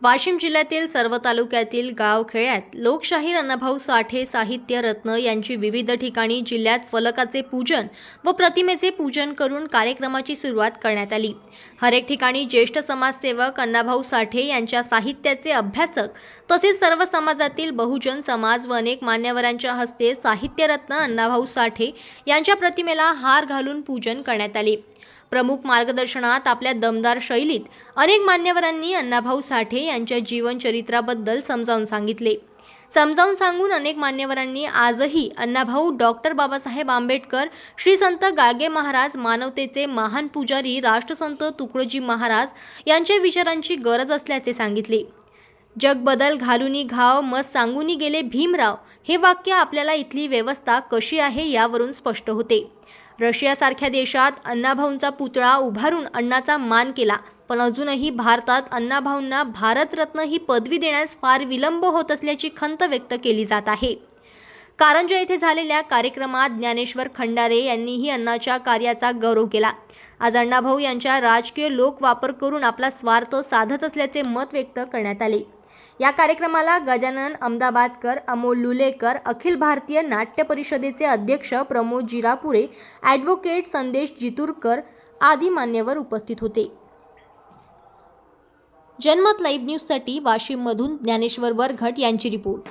वाशिम जिल्ह्यातील सर्व तालुक्यातील गावखेड्यात लोकशाहीर अण्णाभाऊ साठे साहित्य रत्न यांची विविध ठिकाणी जिल्ह्यात फलकाचे पूजन व प्रतिमेचे पूजन करून कार्यक्रमाची सुरुवात करण्यात आली। हर एक ठिकाणी ज्येष्ठ समाजसेवक अण्णाभाऊ साठे यांच्या साहित्याचे अभ्यासक तसेच सर्व समाजातील बहुजन समाज व अनेक मान्यवरांच्या हस्ते साहित्यरत्न अण्णाभाऊ साठे यांच्या प्रतिमेला हार घालून पूजन करण्यात आले। प्रमुख मार्गदर्शनात आपल्या दमदार शैलीत अनेक मान्यवरांनी अण्णाभाऊ साठे यांच्या जीवनचरित्राबद्दल समजावून सांगून अनेक मान्यवरांनी आजही अण्णाभाऊ, डॉक्टर बाबासाहेब आंबेडकर, श्री संत गाडगे महाराज, मानवतेचे महान पुजारी राष्ट्रसंत तुकडोजी महाराज यांच्या विचारांची गरज असल्याचे सांगितले। जग बदल घालूनी घाव मत सांगूनी गेले भीमराव हे वाक्य आपल्याला इथली व्यवस्था कशी आहे यावरून स्पष्ट होते। रशियासारख्या देशात अण्णाभाऊंचा पुतळा उभारून अण्णाचा मान केला, पण अजूनही भारतात अण्णाभाऊंना भारतरत्न ही पदवी देण्यास फार विलंब होत असल्याची खंत व्यक्त केली जात आहे। कारंजा येथे झालेल्या कार्यक्रमात ज्ञानेश्वर खंडारे यांनीही अण्णाच्या कार्याचा गौरव केला। आज अण्णाभाऊ यांच्या राजकीय लोकवापर करून आपला स्वार्थ साधत असल्याचे मत व्यक्त करण्यात आले। या कार्यक्रमाला गजानन अहमदाबादकर, अमोल लुलेकर, अखिल भारतीय नाट्य परिषदेचे अध्यक्ष प्रमोद जिरापुरे, ॲडव्होकेट संदेश जितुरकर आदी मान्यवर उपस्थित होते। जनमत लाईव्ह न्यूजसाठी वाशिममधून ज्ञानेश्वर वरघट यांची रिपोर्ट।